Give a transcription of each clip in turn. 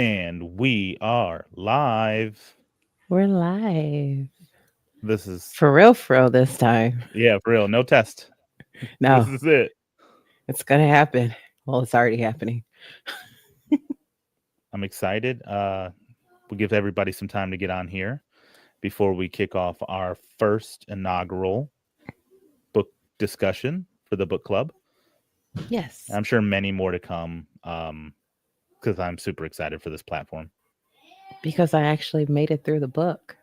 And we are live. We're live. This is, For real this time. yeah, for real. No test. This No, is it. it's going to happen. Well, it's already happening. I'm excited. We'll give everybody some time to get on here before we kick off our first inaugural book discussion for the book club. Yes, I'm sure many more to come because I'm super excited for this platform. because I actually made it through the book.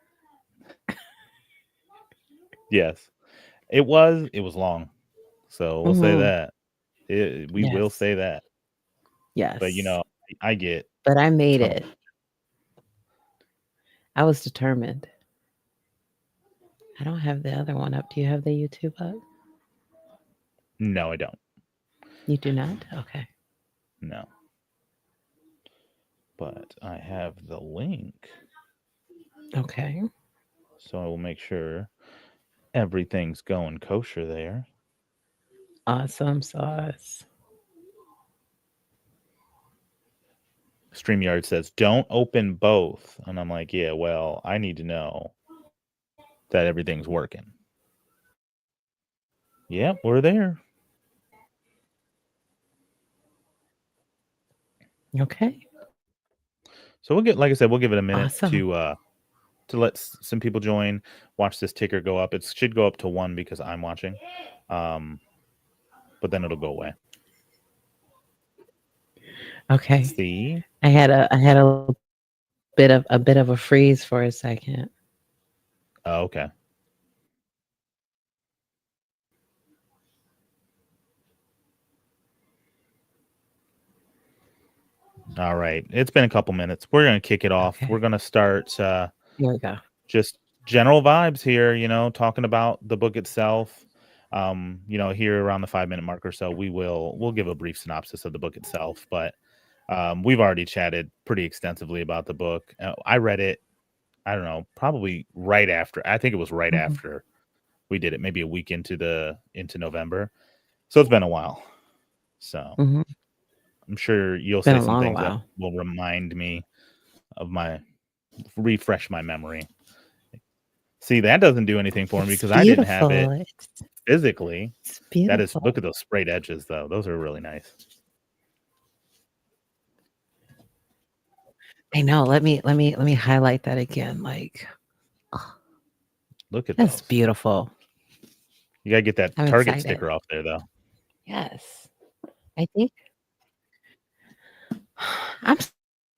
Yes, it was long. So we'll say Hmm. that. We will Yes, say that. But, yes. I get But I made tunnel. it. I was determined. I don't have the other one up. Do you have the YouTube up? No, I don't. You do not? Okay. No. But I have the link. Okay. So I will make sure everything's going kosher there. Awesome sauce. StreamYard says, don't open both. And I'm like, yeah, well, I need to know that everything's working. Yep, we're there. Okay. So we'll get, like I said, we'll give it a minute Awesome. to let some people join, watch this ticker go up. It should go up to 1 because I'm watching. But then it'll go away. Okay. See? I had a bit of a freeze for a second. Oh, okay. All right. It's been a couple minutes. We're going to kick it off. Okay. We're going to start Here we go. just general vibes here, talking about the book itself. Here around the 5-minute mark or so, we'll give a brief synopsis of the book itself, but we've already chatted pretty extensively about the book. I read it, I don't know, probably right after. I think it was right Hmm. after we did it, maybe a week into November. So it's been a while. So Hmm. I'm sure you'll Been say a some long things that while. will remind me of refresh my memory. See, that doesn't do anything for me It's because I didn't have it beautiful. physically. It's That is, beautiful. look at those sprayed edges though. Those are really nice. I know. Let me highlight that again. Oh, Look at that's those. beautiful. You gotta get that I'm Target excited. sticker off there though. Yes. I think I'm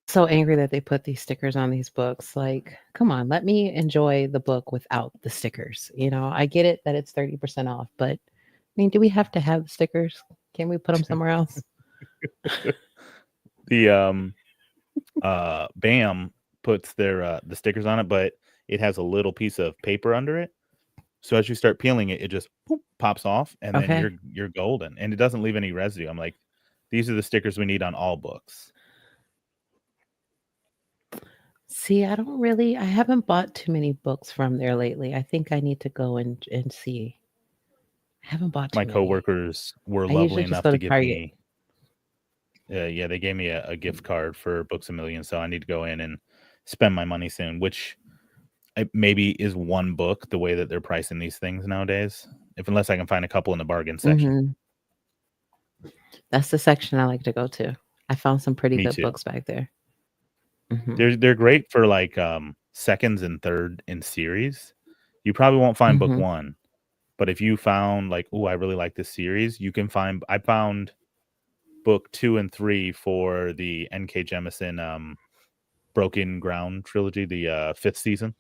so angry that they put these stickers on these books. Like, come on, let me enjoy the book without the stickers. I get it that it's 30% off, but I mean, do we have to have the stickers? Can we put them somewhere else? The BAM puts the stickers on it, but it has a little piece of paper under it. So as you start peeling it, it just pops off, and then Okay. you're golden, and it doesn't leave any residue. I'm like, these are the stickers we need on all books. See, I haven't bought too many books from there lately. I think I need to go and see. I haven't bought My too many. coworkers were I lovely usually just enough go to to give Target. me, yeah, they gave me a gift card for Books a Million, so I need to go in and spend my money soon, which maybe is one book the way that they're pricing these things nowadays. If unless I can find a couple in the bargain section. Hmm. That's the section I like to go to. I found some pretty Me good too. books back there. Hmm. They're great for like seconds and third in series. You probably won't find book Hmm. 1, but if you found like, oh, I really like this series, you can find. I found book 2 and 3 for the N.K. Jemisin Broken Ground trilogy, the 5th season,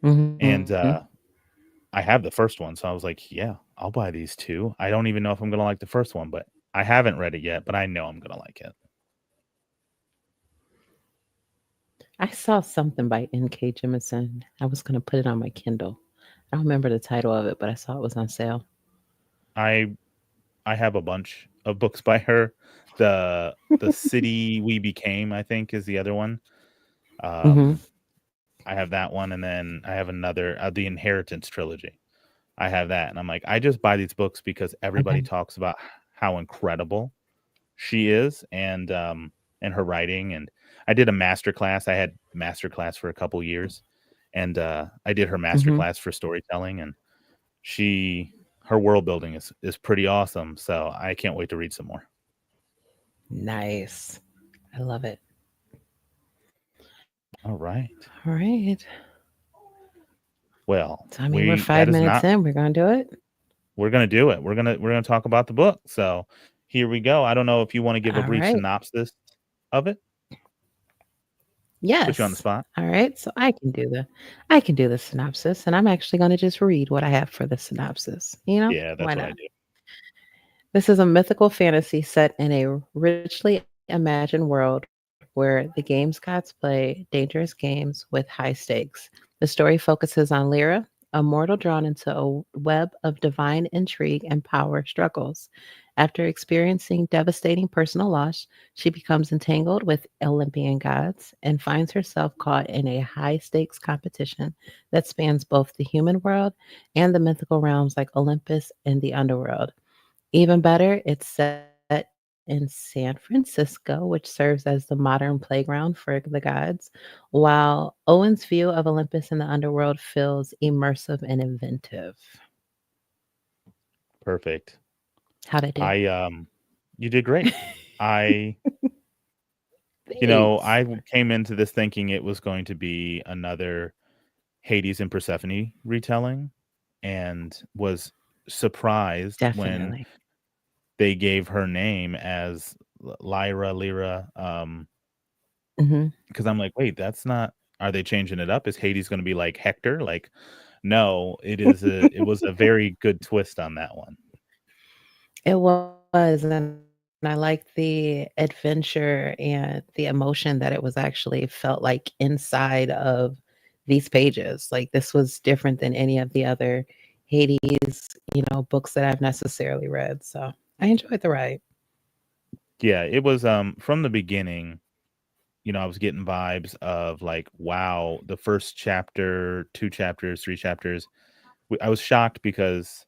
Hmm. and I have the first one, so I was like, yeah, I'll buy these 2. I don't even know if I'm gonna like the first one, but I haven't read it yet, but I know I'm gonna like it. I saw something by N.K. Jemisin. I was going to put it on my Kindle. I don't remember the title of it, but I saw it was on sale. I I have a bunch of books by her. The City We Became, I think, is the other one. Hmm. Um, I have that one, and then I have another, the Inheritance trilogy. I have that, and I'm like, I just buy these books because everybody Okay. talks about how incredible she is, and and her writing. And I did a master class. I had master class for a couple years, and I did her master Hmm. class for storytelling, and she her world building is pretty awesome. So I can't wait to read some more. Nice. I love it. All right. All right. Well, So, I mean, we're we five that is minutes not in. We're going to do it. we're gonna do it. We're gonna talk about the book. So here we go. I don't know if you want to give a All brief right. synopsis of it. Put you on the Yes. spot. All right. So I can do the synopsis, and I'm actually going to just read what I have for the synopsis. Yeah, Why that's what I not? do. This is a mythical fantasy set in a richly imagined world where the games gods play dangerous games with high stakes. The story focuses on Lyra, a mortal drawn into a web of divine intrigue and power struggles. After experiencing devastating personal loss, she becomes entangled with Olympian gods and finds herself caught in a high stakes competition that spans both the human world and the mythical realms like Olympus and the underworld. Even better, it's set in San Francisco, which serves as the modern playground for the gods, while Owen's view of Olympus and the underworld feels immersive and inventive. Perfect. How'd I do? I You did great. I Thanks. I came into this thinking it was going to be another Hades and Persephone retelling, and was surprised when Definitely. they gave her name as Lyra, Hmm. because I'm like, wait, that's not. Are they changing it up? Is Hades going to be like Hector? Like, no, it was a very good twist on that one. It was, and I liked the adventure and the emotion that it was actually felt like inside of these pages. Like this was different than any of the other Hades, books that I've necessarily read. So I enjoyed the ride. Yeah, it was from the beginning. I was getting vibes of like, wow, the first chapter, two chapters, three chapters. I was shocked because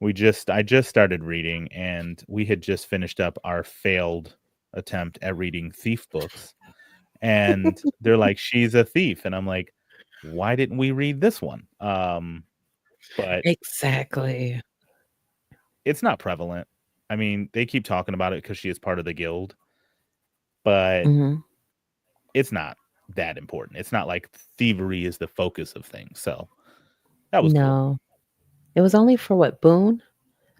I just started reading, and we had just finished up our failed attempt at reading thief books. And they're like, she's a thief. And I'm like, why didn't we read this one? But Exactly. it's not prevalent. I mean, they keep talking about it because she is part of the guild, but Hmm. it's not that important. It's not like thievery is the focus of things. So that was cool. No, it was only for what, Boone?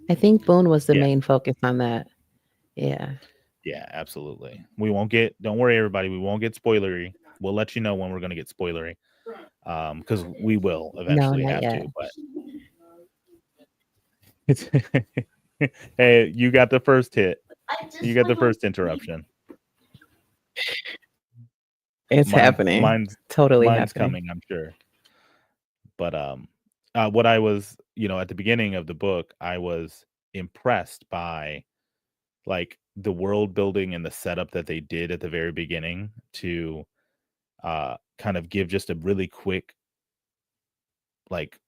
I think Boone was the Yeah. main focus on that. Yeah. Yeah, absolutely. We won't get, don't worry, everybody. We won't get spoilery. We'll let you know when we're going to get spoilery. Because we will No, eventually not have yet. to. But it's, hey, you got the first hit. You got the first interruption. It's happening. Mine's Totally mine's happening. coming, I'm sure. But what I was, at the beginning of the book, I was impressed by like the world building and the setup that they did at the very beginning to kind of give just a really quick like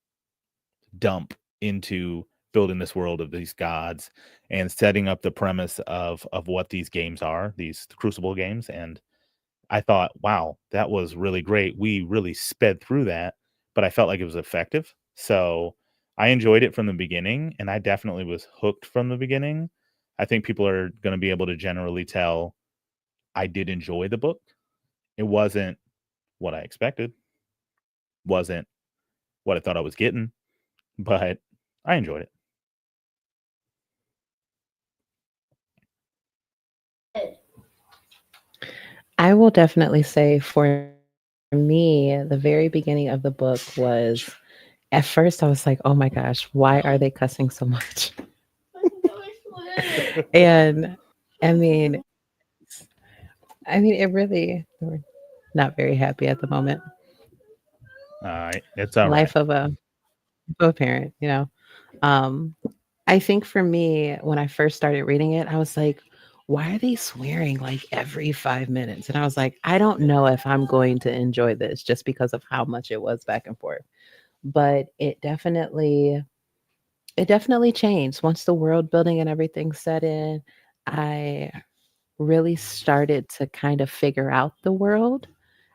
dump into building this world of these gods and setting up the premise of what these games are, these Crucible games. And I thought, wow, that was really great. We really sped through that, but I felt like it was effective. So I enjoyed it from the beginning, and I definitely was hooked from the beginning. I think people are going to be able to generally tell I did enjoy the book. It wasn't what I expected, wasn't what I thought I was getting, but I enjoyed it. I will definitely say for me, the very beginning of the book was at first I was like, oh my gosh, why are they cussing so much? And I mean, it really, we're not very happy at the moment. All right, it's all right. Life of a parent. Um, I think for me, when I first started reading it, I was like, why are they swearing like every 5 minutes? And I was like, I don't know if I'm going to enjoy this just because of how much it was back and forth. But it definitely changed once the world building and everything set in. I really started to kind of figure out the world.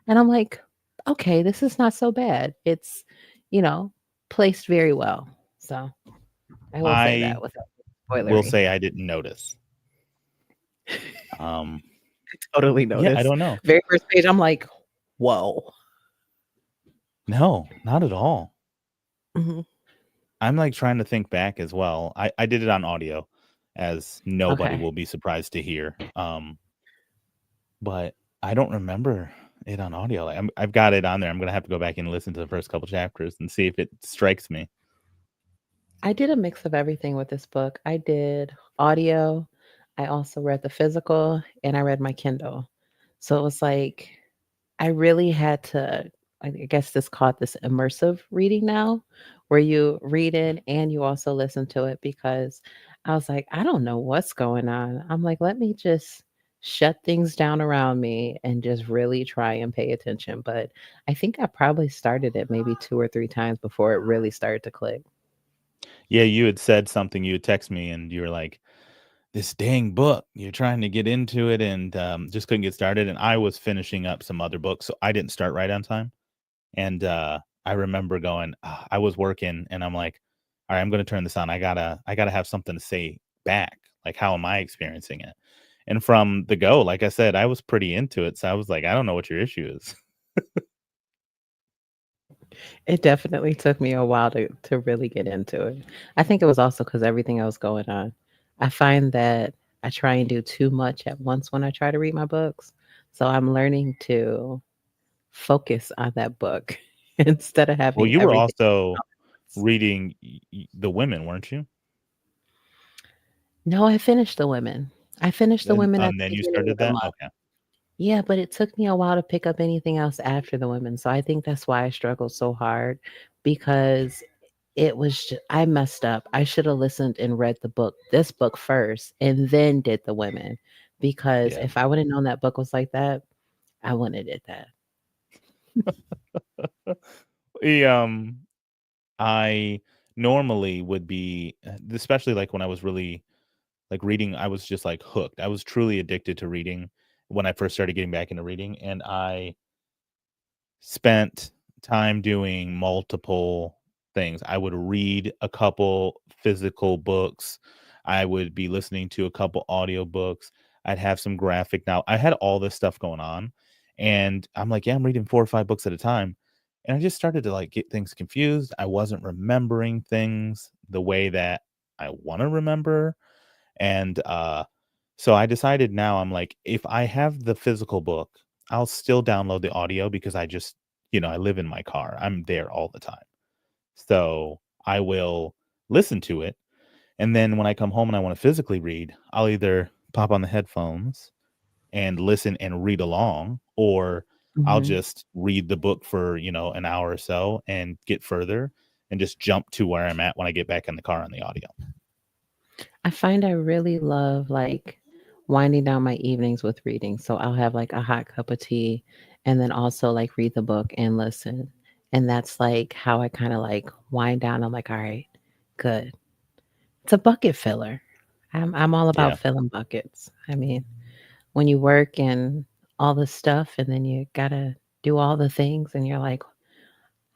And I'm like, okay, this is not so bad. It's, you know, placed very well. So I will say that I without will spoilery. say I didn't notice. Um, Totally yeah, I noticed. don't know. Very first page, I'm like, whoa. No, not at all. Mhm. I'm like trying to think back as well. I did it on audio, as nobody Okay. will be surprised to hear. But I don't remember it on audio. Like, I've got it on there. I'm gonna have to go back and listen to the first couple chapters and see if it strikes me. I did a mix of everything with this book. I did audio, I also read the physical, and I read my Kindle. So it was like I really had to, I guess this called this immersive reading now, where you read it and you also listen to it because I was like, I don't know what's going on. I'm like, let me just shut things down around me and just really try and pay attention. But I think I probably started it maybe two or three times before it really started to click. Yeah, you had said something. You had text me, and you were like, "This dang book." You're trying to get into it, and just couldn't get started. And I was finishing up some other books, so I didn't start right on time. And I remember going, I was working, and I'm like, "All right, I'm going to turn this on. I gotta have something to say back. Like, how am I experiencing it?" And from the go, like I said, I was pretty into it. So I was like, I don't know what your issue is. It definitely took me a while to really get into it. I think it was also because everything else going on. I find that I try and do too much at once when I try to read my books. So I'm learning to focus on that book instead of Well, having you were everything also else. reading The Women, weren't you? No, I finished The Women. I finished The Women at And then the you beginning of started the that? month. Okay. Yeah, but it took me a while to pick up anything else after The Women. So I think that's why I struggled so hard because I messed up. I should have listened and read this book first, and then did The Women, because Yeah. if I would have known that book was like that, I wouldn't have did that. We, I normally would be, especially like when I was really like reading, I was just like hooked. I was truly addicted to reading when I first started getting back into reading. And I spent time doing multiple things. I would read a couple physical books. I would be listening to a couple audiobooks. I'd have some graphic now. I had all this stuff going on. And I'm like, yeah, I'm reading 4 or 5 books at a time. And I just started to like get things confused. I wasn't remembering things the way that I want to remember. And so I decided now I'm like, if I have the physical book, I'll still download the audio because I just, I live in my car. I'm there all the time. So I will listen to it. And then when I come home and I want to physically read, I'll either pop on the headphones and listen and read along, or I'll Mhm. just read the book for, an hour or so and get further and just jump to where I'm at when I get back in the car on the audio. I find I really love, like, winding down my evenings with reading, so I'll have, like, a hot cup of tea and then also, like, read the book and listen, and that's, like, how I kinda, like, wind down. I'm like, "Alright, good." It's a bucket filler. I'm all about Yeah. filling buckets. I mean, when you work and all this stuff, and then you gotta do all the things, and you're like,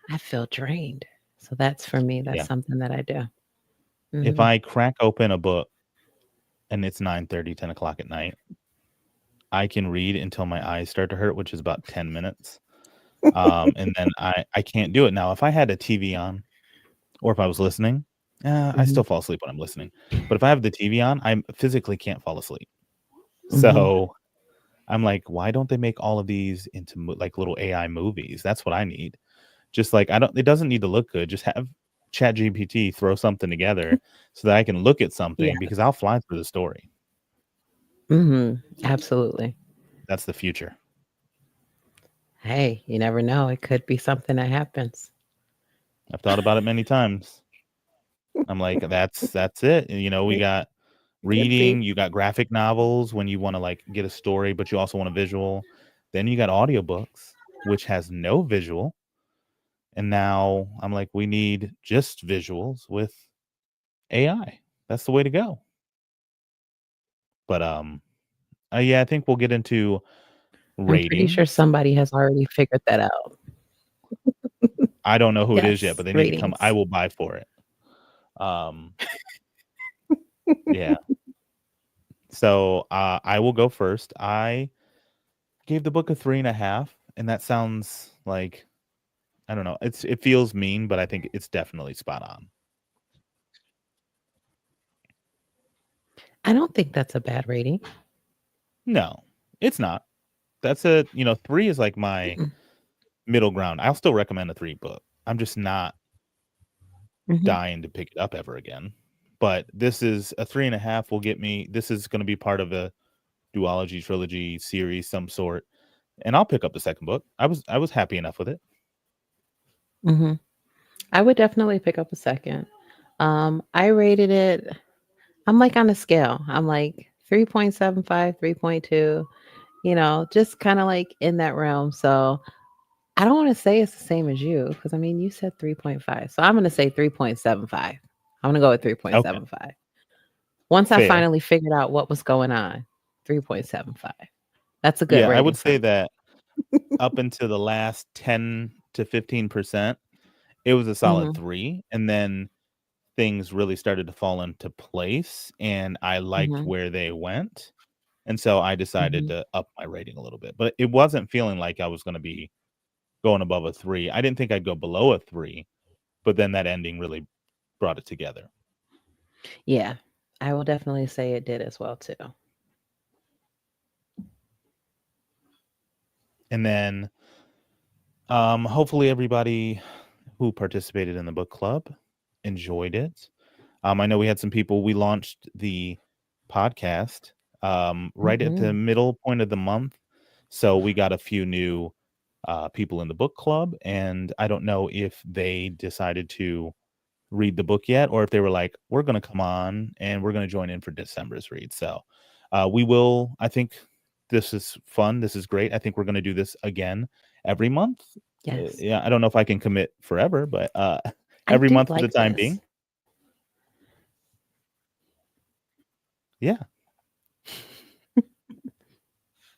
"I feel drained." So that's for me, that's Yeah. something that I do. If Mhm. I crack open a book and it's 9:30, 10 o'clock at night, I can read until my eyes start to hurt, which is about 10 minutes. And then I can't do it. Now, if I had a TV on or if I was listening, I Mhm. still fall asleep when I'm listening. But if I have the TV on, I physically can't fall asleep. Mhm. So, I'm like, "Why don't they make all of these into like, little AI movies?" That's what I need. Just like, I don't it doesn't need to look good. Just have ChatGPT throw something together so that I can look at something because Yes. I'll fly through the story. Mhm. Absolutely. That's the future. Hey, you never know, it could be something that happens. I've thought about it many times. I'm like, that's it. We It got could be. reading, you got graphic novels when you wanna, like, get a story, but you also want a visual. Then you got audiobooks, which has no visual, and now I'm like, we need just visuals with AI. That's the way to go. But, Yeah, I think we'll get into I'm pretty sure ratings. somebody has already figured that out. I don't know who it is yet, but Yes, they need to come. I ratings. will buy for it. Um, yeah. So I will go first. I gave the book a 3.5, and that sounds like I don't know. It feels mean, but I think it's definitely spot on. I don't think that's a bad rating. No, it's not. That's 3 is like my Mm-mm. middle ground. I'll still recommend a 3 book. I'm just not Mhm. dying to pick it up ever again. But this is a 3.5 will get me. This is going to be part of a duology trilogy series, some sort, and I'll pick up the second book. I was happy enough with it. Mhm. I would definitely pick up a second. I rated it. I'm like on a scale. I'm like 3.75, 3.2. Just kind of like in that realm. So I don't want to say it's the same as you because I mean you said 3.5. So I'm going to say 3.75. I'm going to go with Okay, 3.75. Once I fair. finally figured out what was going on, 3.75. That's a good Yeah, I would rating for say me. that up until the last 10 to 15%, it was a solid Mhm. 3, and then things really started to fall into place, and I liked Mhm. where they went, and so I decided Mhm. to up my rating a little bit, but it wasn't feeling like I was gonna be going above a 3. I didn't think I'd go below a 3, but then that ending really brought it together. Yeah. I will definitely say it did as well too. And then, hopefully everybody who participated in the book club enjoyed it. I know we had some people. We launched the podcast right at the Mhm. middle point of the month, so we got a few new people in the book club, and I don't know if they decided to read the book yet, or if they were like, "We're going to come on and we're going to join in for December's read." So we will. I think this is fun. This is great. I think we're going to do this again every month. Yes. Yeah, I don't know if I can commit forever, but I every do month for the like time this. being. Yeah.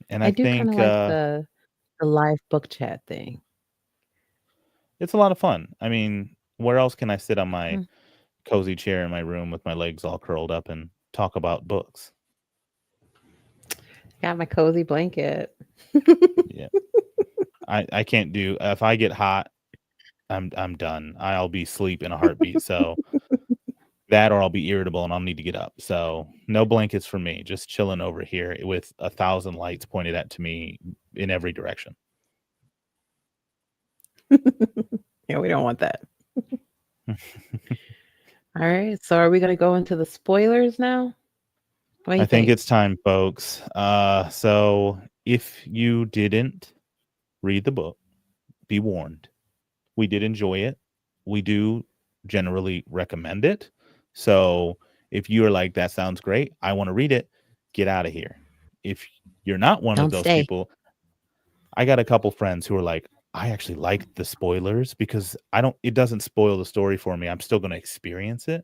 And I I do kind of think like the live book chat thing. it's a lot of fun. I mean, where else can I sit on my Mhm. cozy chair in my room with my legs all curled up and talk about books? Got my cozy blanket. Yeah. I can't do if I get hot, I'm done. I'll be asleep in a heartbeat. So that or I'll be irritable and I'll need to get up. So no blankets for me. Just chilling over here with 1,000 lights pointed at to me in every direction. Yeah, we don't want that. All right. So are we going to go into the spoilers now? What do I you think think? it's time, folks. So if you didn't read the book, be warned. We did enjoy it. We do generally recommend it. So if you are like, that sounds great, I want to read it, get out of here. If you're not one of Don't those stay. people, I got a couple friends who are like, I actually like the spoilers because it doesn't spoil the story for me. I'm still going to experience it.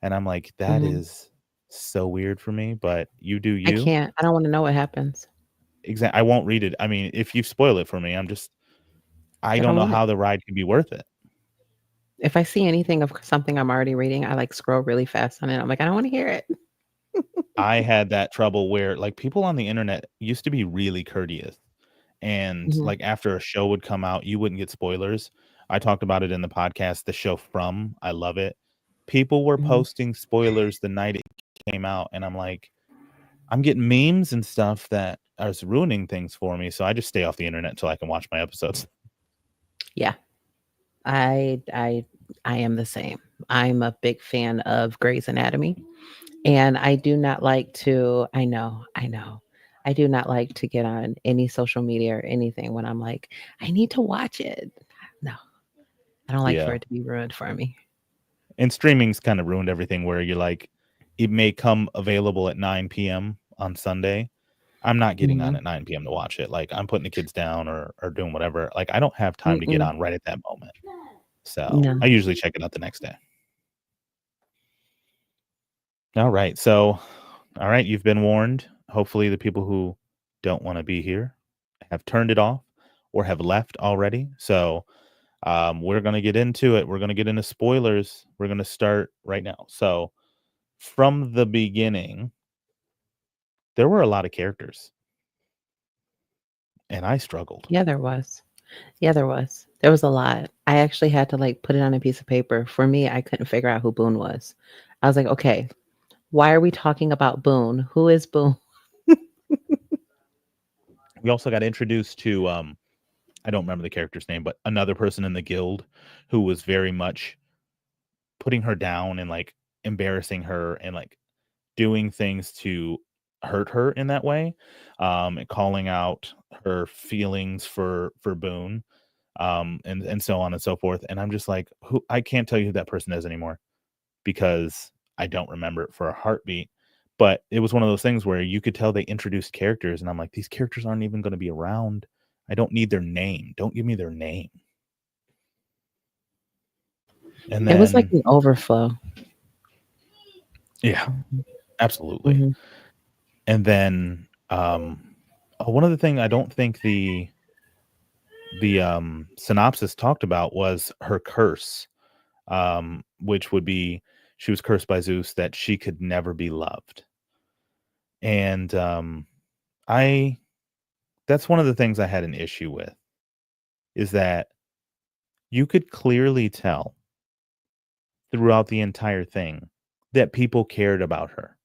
And I'm like, that Mhm. is so weird for me, but you do I you. can't. I don't want to know what happens. I won't read it. I mean, if you spoil it for me, I I don't don't know want it. how the ride can be worth it. If I see anything of something I'm already reading, I like scroll really fast on it. I'm like, I don't want to hear it. I had that trouble where, like, people on the internet used to be really courteous, and, Mhm. like, after a show would come out, you wouldn't get spoilers. I talked about it in the podcast, the show From, I love it. People were Mhm. posting spoilers the night it came out, and I'm like, "I'm getting memes and stuff that is ruining things for me," so I just stay off the internet until I can watch my episodes. Yeah. I I I am the same. I'm a big fan of Grey's Anatomy, and I do not like to I know. I do not like to get on any social media or anything when I'm like, I need to watch it. No, I don't like for Yeah, it to be ruined for me. and streaming's kinda ruined everything where you're like, it may come available at 9 p.m. on Sunday. I'm not getting on Mhm. at 9 p.m. to watch it. Like, I'm putting the kids down or doing whatever. Like, I don't have time to get Mm-mm. on right at that moment. So, No. I usually check it out the next day. All right. So, all right, you've been warned. hopefully the people who don't want to be here have turned it off or have left already. So we're going to get into it. We're going to get into spoilers. We're going to start right now. So from the beginning, there were a lot of characters and I struggled. Yeah, there was. Yeah, there was. There was a lot. I actually had to like put it on a piece of paper. For me, I couldn't figure out who Boone was. I was like, okay, why are we talking about Boone? Who is Boone? We also got introduced to I don't remember the character's name, but another person in the guild who was very much putting her down and like embarrassing her and like doing things to hurt her in that way, and calling out her feelings for Boone, and so on and so forth. And I'm just like, who I can't tell you who that person is anymore because I don't remember it for a heartbeat. But it was one of those things where you could tell they introduced characters, and I'm like, these characters aren't even going to be around. I don't need their name. Don't give me their name. And It was like then, an overflow. yeah, absolutely. Hmm. And then, one other thing I don't think the synopsis talked about was her curse, which would be she was cursed by Zeus that she could never be loved. And I that's one of the things I had an issue with is that you could clearly tell throughout the entire thing that people cared about her.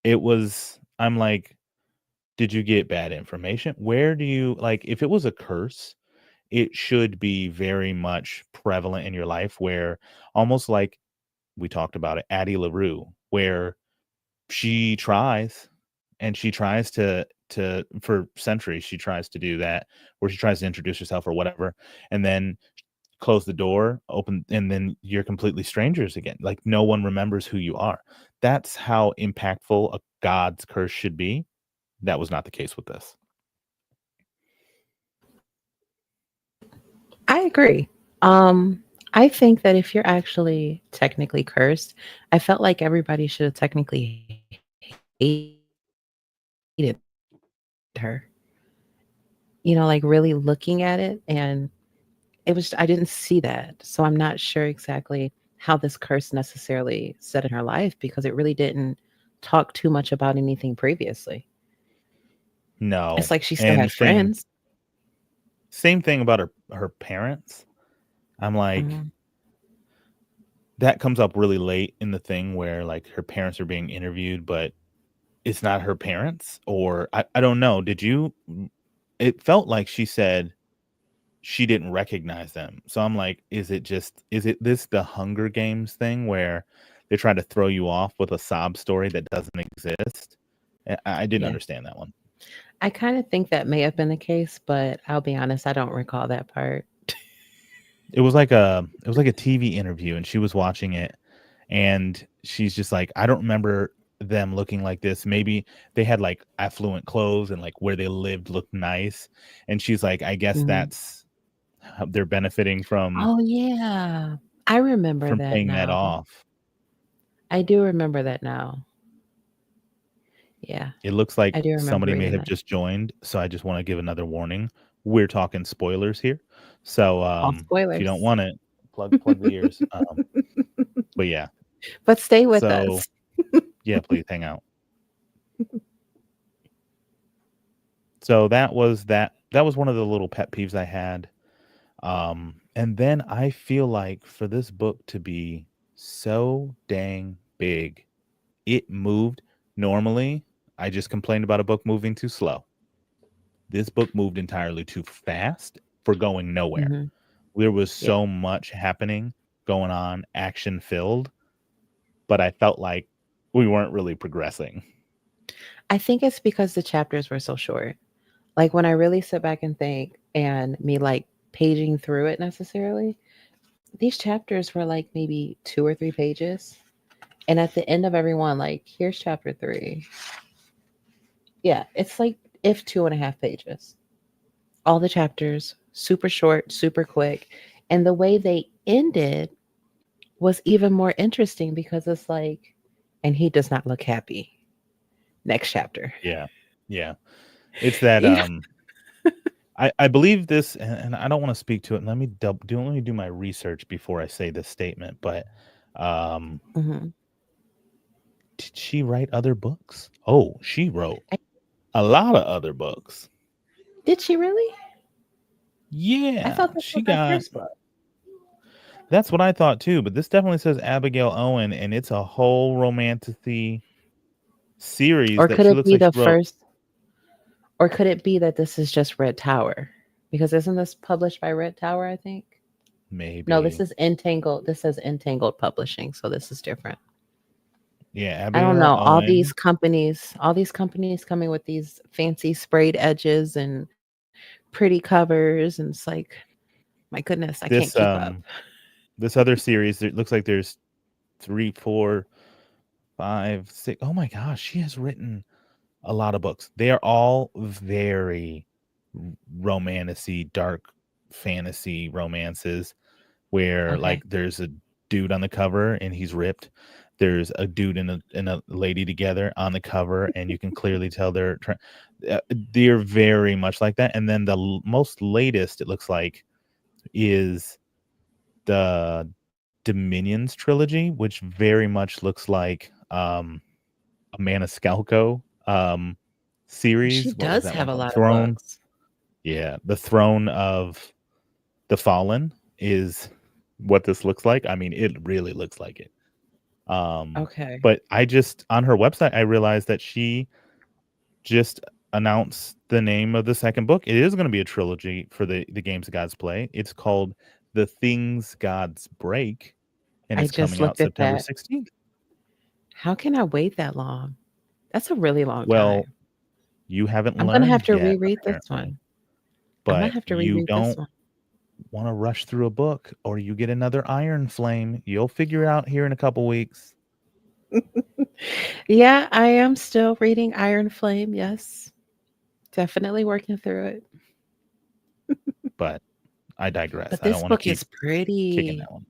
I'm like, did you get bad information? Where do you like if it was a curse, it should be very much prevalent in your life where almost like we talked about it, Addie LaRue, where she tries and she tries to for centuries she tries to do that where she tries to introduce herself or whatever and then close the door open and then you're completely strangers again like no one remembers who you are. That's how impactful a god's curse should be. That was not the case with this. I agree. Um, I think that if you're actually technically cursed, I felt like everybody should have technically hated her. You know, like really looking at it, and it was I didn't see that. So I'm not sure exactly how this curse necessarily set in her life because it really didn't talk too much about anything previously. It's No. like she still And had friends. same thing about her parents. I'm like, Mhm. that comes up really late in the thing where like her parents are being interviewed, but it's not her parents, or I don't know. It felt like she said she didn't recognize them. So I'm like, is it this the Hunger Games thing where they try to throw you off with a sob story that doesn't exist? I didn't Yeah. understand that one. I kind of think that may have been the case, but I'll be honest, I don't recall that part. It was like a TV interview and she was watching it and she's just like, I don't remember them looking like this. Maybe they had like affluent clothes and like where they lived looked nice. And she's like, I guess Mhm. that's how they're benefiting Oh, yeah. I remember from that paying that now. off. I do remember that now. Yeah, It looks like I do remember somebody may reading have that. just joined, so I just want to give another warning. We're talking spoilers here. So All if you don't spoilers. want it, plug the ears. But yeah. But stay with So us. yeah, please hang out. So that was one of the little pet peeves I had. And then I feel like for this book to be so dang big, it moved. Normally, I just complained about a book moving too slow. This book moved entirely too fast for going nowhere. Mhm. There was Yeah. so much happening, going on, action filled, but I felt like we weren't really progressing. I think it's because the chapters were so short. Like, when I really sit back and think and me, like, paging through it necessarily, these chapters were, like, maybe 2 or 3 pages, and at the end of every one, like, "Here's chapter 3." Yeah, it's, like, if 2.5 pages. All the chapters, super short, super quick, and the way they ended was even more interesting because it's like, "And he does not look happy." Next chapter. Yeah. Yeah. It's that You know? I believe this, and I don't want to speak to it. Let me do my research before I say this statement. But um, Mhm. did she write other books? Oh, she wrote I, a lot of other books. did she really? I Yeah, thought this she was her got. first book. That's what I thought too. But this definitely says Abigail Owen, and it's a whole romantic series Or that could she it looks be like she the wrote. first? Or could it be that this is just Red Tower? Because isn't this published by Red Tower, I think? No, this Maybe. is Entangled. This says Entangled Publishing, so this is different. Yeah, I don't Abigail know. Owen. All these companies coming with these fancy sprayed edges and pretty covers, and it's like, my goodness, I can't keep This up. this other series, it looks like there's three, four, five, six. Oh my gosh, she has written a lot of books. They are all very romantic-y, dark fantasy romances where like Okay. there's a dude on the cover and he's ripped. There's a dude and a lady together on the cover, and you can clearly tell they're very much like that. And then the most latest, it looks like, is the Dominions trilogy, which very much looks like a Maniscalco She series. What was does that have one a called? lot of Throne. books. Yeah, the Throne of the Fallen is what this looks like. I mean, it really looks like it. Um, Okay. but I just on her website I realized that she just announced the name of the second book. It is going to be a trilogy for the games gods play. It's called The Things Gods Break, and I it's just coming out looked at September that. 16th. How can I wait that long? That's a really long Well, time. you haven't I'm gonna have learned to yet, reread this apparently, one. I might but have to you reread this don't one. want to rush through a book or you get another Iron Flame. You'll figure it out here in a couple weeks, Yeah, I am still reading Iron Flame. Yes, definitely working through it. but I digress. But I don't this want to book keep is kicking pretty. that one.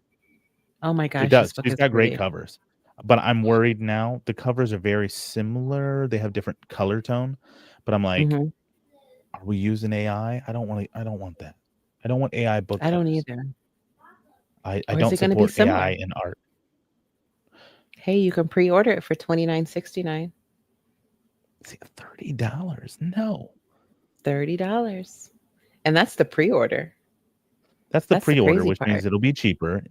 Oh my It gosh, this does. book She's is got great pretty. covers. But I'm worried now. The covers are very similar. They have different color tone. But I'm like, Hmm. are we using AI? I don't want that. I don't want AI book I don't covers. either. I Or is don't it going to be support AI similar? in art. Hey, you can pre-order it for $29.69. See, $30. No. $30. And that's the pre-order. That's the That's the pre-order, crazy which part. means it'll be cheaper.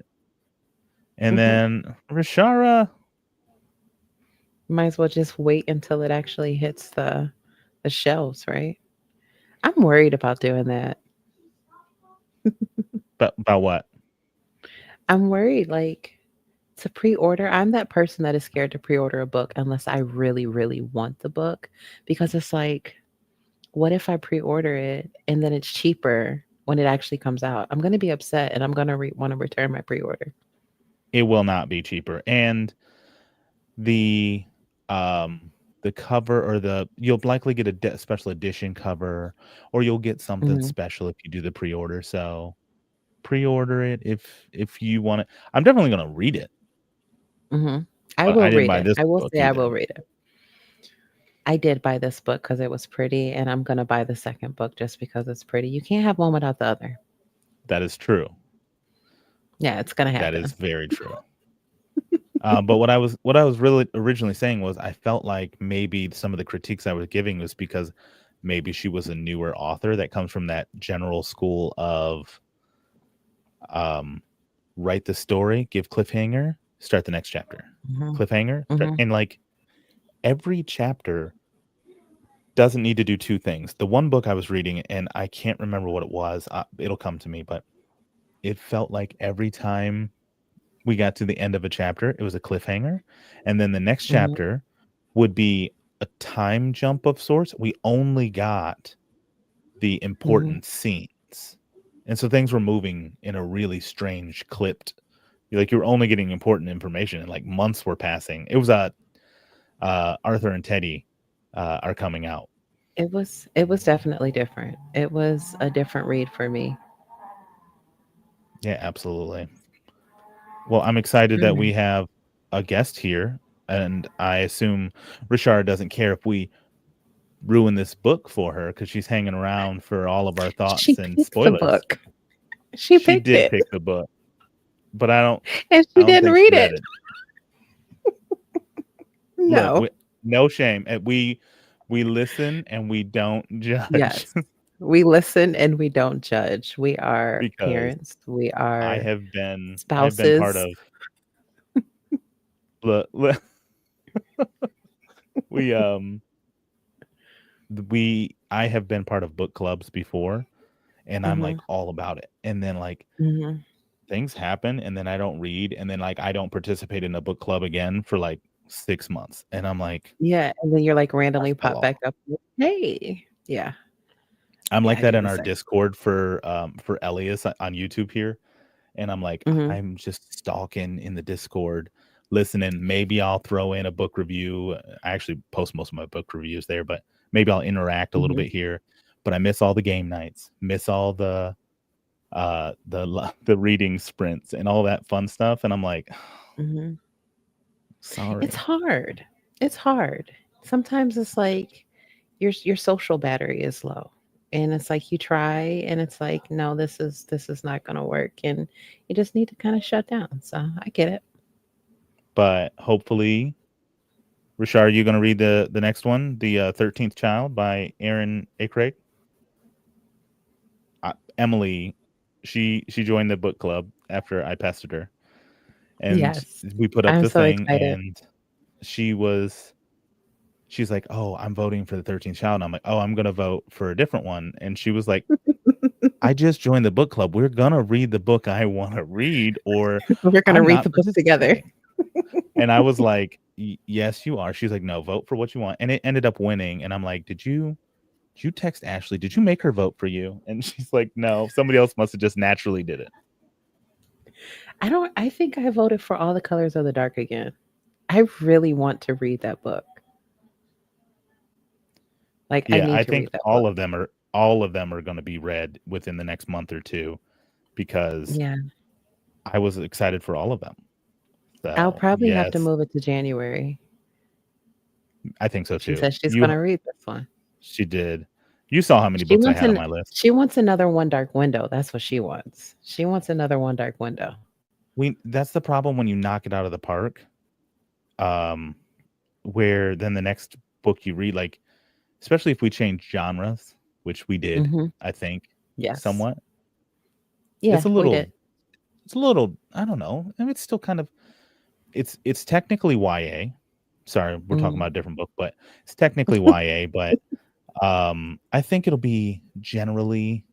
And Hmm. then Rashara, Might as well just wait until it actually hits the shelves, right? I'm worried about doing that. but about what? I'm worried, like, to pre-order. I'm that person that is scared to pre-order a book unless I really, really want the book, because it's like, what if I pre-order it and then it's cheaper when it actually comes out? I'm going to be upset and I'm going to want to return my pre-order. It will not be cheaper. And the um the cover or the you'll likely get a special edition cover, or you'll get something Hmm. special if you do the pre-order. So pre-order it if you want it. I'm definitely going to read it, Hmm. I but I will didn't read buy it. this I will book say I either. will read it. I did buy this book because it was pretty, and I'm going to buy the second book just because it's pretty. You can't have one without the other. That is true. Yeah, it's going to That happen. is very true. But what I was really originally saying was I felt like maybe some of the critiques I was giving was because maybe she was a newer author that comes from that general school of um, write the story, give cliffhanger, start the next chapter, Hmm. cliffhanger, start, Hmm. and like every chapter doesn't need to do two things. The one book I was reading, and I can't remember what it was. It'll come to me, but it felt like every time we got to the end of a chapter, it was a cliffhanger. And then the next Hmm. chapter would be a time jump of sorts. We only got the Hmm. important scenes. And so things were moving in a really strange clipped. Like you were only getting important information and like months were passing. It was a Arthur and Teddy are coming out. It was definitely different. It was a different read for me. Yeah, absolutely. Well, I'm excited that Mm. we have a guest here. and I assume Richard doesn't care if we ruin this book for her because she's hanging around for all of our She thoughts and picked the spoilers. book. She She picked did it, pick the book, but I don't. and I she don't didn't think she read read it. it. Look, No. no shame. We listen and we don't judge Yes. We listen and we don't judge. We are because parents. We are I have been part spouses. of. Look, we I have been part of book clubs before, and I'm like Mhm, all about it. And then like mhm. things happen, and then I don't read, and then like I don't participate in a book club again for like 6 months, and I'm like, Yeah, and then you're, like, I randomly fell pop off. back up. Hey. Yeah. I'm Yeah, like I that do in the our same. Discord for Elias on YouTube here, and I'm like, Mhm, I'm just stalking in the Discord, listening. Maybe I'll throw in a book review. I actually post most of my book reviews there, but maybe I'll interact a little mhm, bit here. But I miss all the game nights, miss all the reading sprints and all that fun stuff, and I'm like, mhm. It's sorry. hard. It's hard. Sometimes it's like your social battery is low, and it's like you try, and it's like, "No, this is not gonna work," and you just need to kinda shut down, so I get it. But hopefully, Rashard, are you going to read the next one, the 13th Child by Aaron A. Craig? Emily, she joined the book club after I pestered her, and Yes. we put up I'm the so thing, excited. and she was she's like, "Oh, I'm voting for the 13th Child." And I'm like, "Oh, I'm going to vote for a different one." And she was like, "I just joined the book club. We're going to read the book I want to read, or We're gonna I'm read not the book together. participating." And I was like, Yes, you are." She's like, "No, vote for what you want." And it ended up winning. And I'm like, did you text Ashley? Did you make her vote for you?" And she's like, "No, somebody else must have just naturally did it." I think I voted for All the Colors of the Dark again. I really want to read that book. Like, I Yeah, need I to read think that book. all of them are going to be read within the next month or two because Yeah. I was excited for all of them. I'll So, probably have to yes, move it to January. I think so She too. says she's gonna read this one. She did. You saw how many She books I wants had on an my list. she wants another One Dark Window, that's what she wants. She wants another One Dark Window. That's the problem when you knock it out of the park. Um, where then the next book you read, like especially if we change genres, which we did, Mhm. I think, Yes. somewhat. It's Yeah, a we did. little I don't know. I mean, it's still kind of it's technically YA. Sorry, we're talking Mhm. about a different book, but it's technically YA, but I think it'll be generally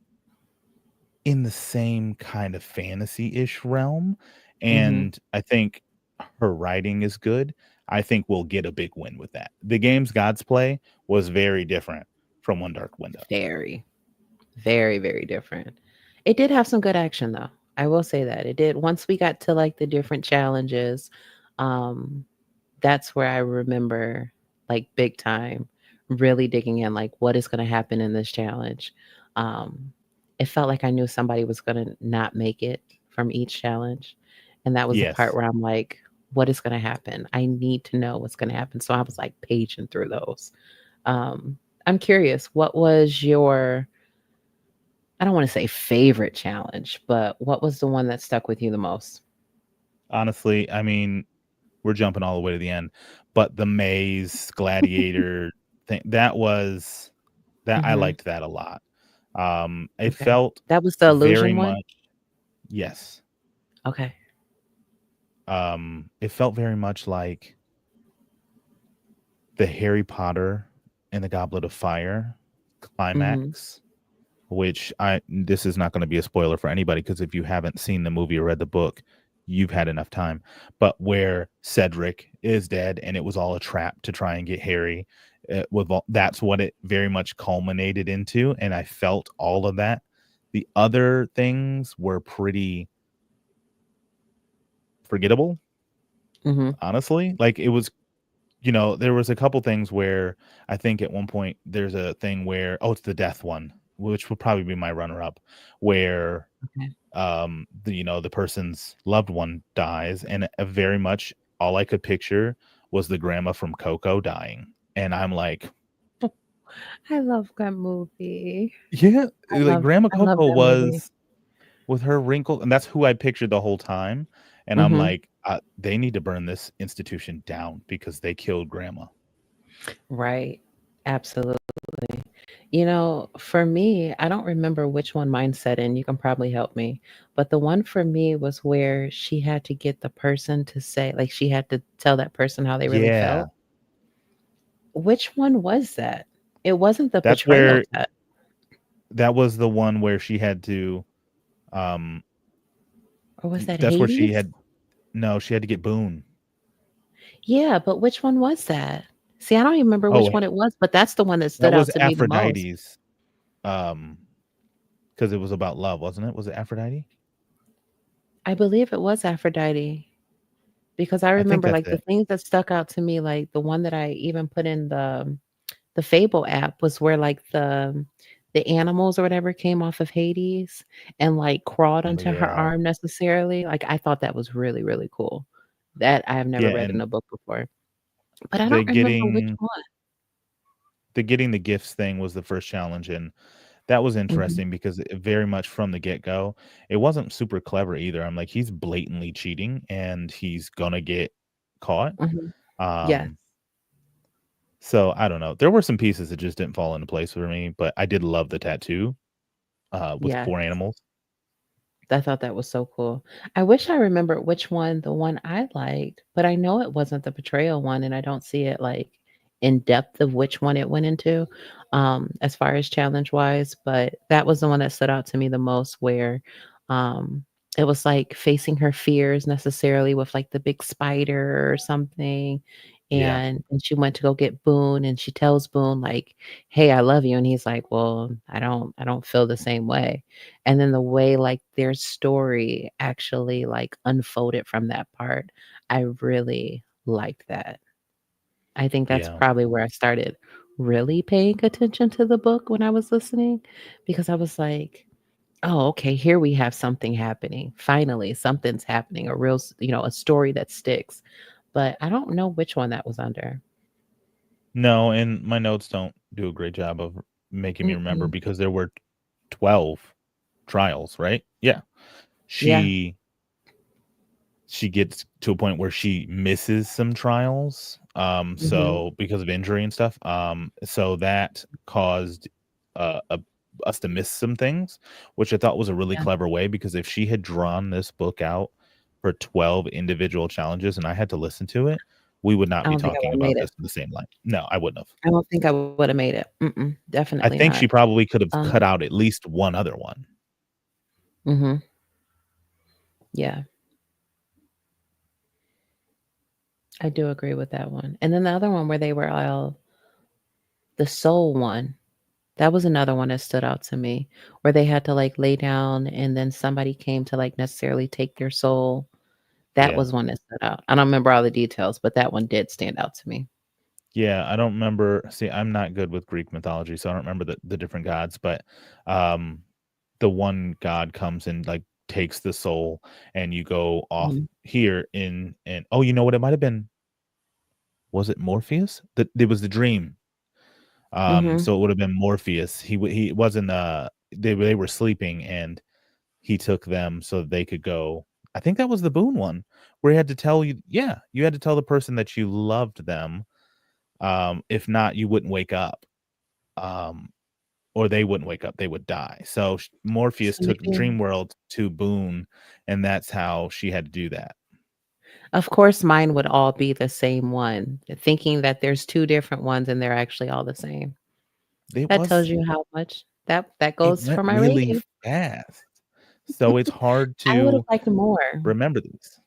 in the same kind of fantasy-ish realm, Mhm. and I think her writing is good. I think we'll get a big win with that. The game's God's Play was very different from One Dark Window. Very, very, very different. It did have some good action though. I will say that. It did once we got to, like, the different challenges, um, that's where I remember, like, big time really digging in, like, what is gonna happen in this challenge? Um, it felt like I knew somebody was gonna not make it from each challenge, and that was the part Yes. where I'm like, "What is gonna happen? I need to know what's gonna happen." So I was, like, paging through those. Um, I'm curious, what was your I don't wanna say favorite challenge, but what was the one that stuck with you the most? Honestly, I mean, we're jumping all the way to the end, but the maze gladiator thing, that I Mhm. liked that a lot. It Okay. felt That was the very illusion one? much yes. Okay. It felt very much like the Harry Potter and the Goblet of Fire Mhm. climax, which I this is not gonna be a spoiler for anybody because if you haven't seen the movie or read the book, you've had enough time. But where Cedric is dead and it was all a trap to try and get Harry, that's what it very much culminated into, and I felt all of that. The other things were pretty forgettable, Mhm. honestly. Like, it was there was a couple things where I think at one point there's a thing where it's the death one, which will probably be my runner up, where Okay. the person's loved one dies, and very much all I could picture was the grandma from Coco dying. And I'm like, I love that movie. yeah, like Grandma I love Coco that movie. was with her wrinkle, and that's who I pictured the whole time. And I'm Mhm. like, they need to burn this institution down because they killed Grandma. Right. Absolutely. You know, for me, I don't remember which one mine set in. You can probably help me. But the one for me was where she had to get the person to say, like, she had to tell that person how they really Yeah, felt. Which one was that? It wasn't the that's betrayal where test, that was the one where she had to. Um, or was that that's where she Hades? had no, she had to get Boone. Yeah, but which one was that? See, I don't even remember Oh, which one it was, but that's the one that that stood out was to me the most. Aphrodite's. Um, because it was about love, wasn't it? Was it Aphrodite? I believe it was Aphrodite because I I think remember that's like the it. things that stuck out to me, like the one that I even put in the Fable app was where like the animals or whatever came off of Hades and like crawled Oh onto her yeah, arm necessarily. Like I thought that was really, really cool. That I have never yeah, read in and a book before. But I the don't remember which getting one. the getting the gifts thing was the first challenge, and that was Mhm, interesting because very much from the get go, it wasn't super clever either. I'm like, he's blatantly cheating, and he's gonna get caught. mhm. Yes, Um, so I don't know. There were some pieces that just didn't fall into place for me, but I did love the tattoo with yes. 4 animals. I thought that was so cool. I wish I remembered which one the one I liked, but I know it wasn't the betrayal one, and I don't see it like in depth of which one it went into, as far as challenge wise. But that was the one that stood out to me the most, where um, it was like facing her fears necessarily with like the big spider or something. Yeah, And she went to go get Boone, and she tells Boone like, "Hey, I love you," and he's like, "Well, I don't feel the same way." And then the way, like, their story actually, like, unfolded from that part, I really liked that. I think that's yeah. probably where I started really paying attention to the book when I was listening, because I was like, "Oh, okay, here we have something happening. Finally, something's happening, a real s a story that sticks." But I don't know which one that was under. No, and my notes don't do a great job of making me remember Mm-mm. because there were 12 trials, right? Yeah. Yeah. She she gets to a point where she misses some trials, Mhm. so because of injury and stuff, so that caused, a us to miss some things, which I thought was a really Yeah. clever way because if she had drawn this book out for 12 individual challenges and I had to listen to it, we would not I be don't think I talking would've made about it. this in the same light. No, I wouldn't have. I don't think I woulda made it. Mm-mm, I definitely think she not. probably could have cut Um out at least one other one. Mhm. Yeah, I do agree with that one. And then the other one where they were all the soul one, that was another one that stood out to me, where they had to, like, lay down and then somebody came to, like, necessarily take their soul. That Yeah. was one that stood out. I don't remember all the details, but that one did stand out to me. Yeah, I don't remember see, I'm not good with Greek mythology, so I don't remember the different gods, but, um, the one god comes and, like, takes the soul, and you go off Mhm. here in oh, you know what? It might have been was it Morpheus? It was the dream. Mhm. So it would have been Morpheus. He wasn't, they were sleeping, and he took them so that they could go I think that was the Boone one, where he had to tell you yeah, you had to tell the person that you loved them, if not, you wouldn't wake up. Um, or they wouldn't wake up, they would die. So Morpheus So took maybe Dreamworld to Boone, and that's how she had to do that. of course, mine would all be the same one, thinking that there's 2 different ones and they're actually all the same. It That tells was you how much that it goes went for my really rating. fast, so it's hard I would have to liked more. remember these.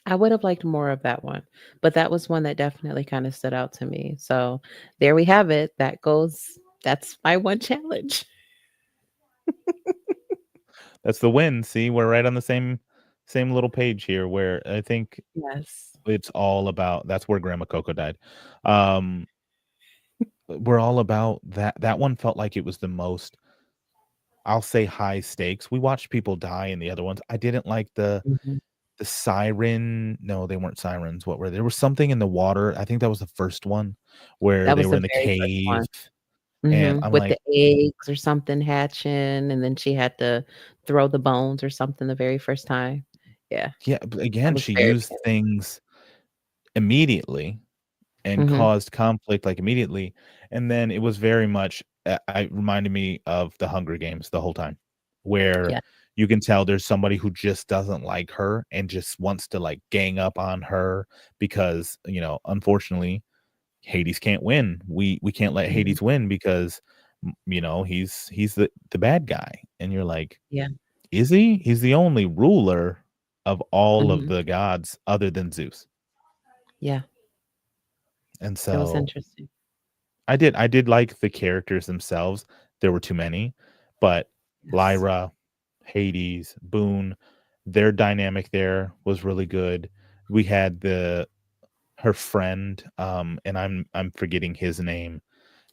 I would have liked more of that one, but that was one that definitely kinda stood out to me. So, there we have it. That's my one challenge. That's the win, see, we're right on the same little page here where I think Yes. it's all about that's where Grandma Coco died. Um, we're all about that one felt like it was the most, I'll say high stakes. We watched people die in the other ones. I didn't like the Mhm. the siren. No, they weren't sirens. What were they? There was something in the water. I think that was the first one where That they was were the in the very first cave, one. and I'm With the like, eggs or something hatching, and then she had to throw the bones or something the very first time. Yeah, yeah. But that again, was she the very used beginning. things immediately and Mhm. caused conflict like immediately, and then it was very much. I reminded me of the Hunger Games the whole time, where Yeah. you can tell there's somebody who just doesn't like her and just wants to like gang up on her because unfortunately Hades can't win. We can't let Mhm. Hades win because he's the bad guy. And you're like, Yeah. is he? He's the only ruler of all of Mhm. the gods other than Zeus. Yeah. And It was so interesting. I did like the characters themselves. There were too many, but Yes. Lyra, Hades, Boone, their dynamic there was really good. We had the her friend, and I'm forgetting his name,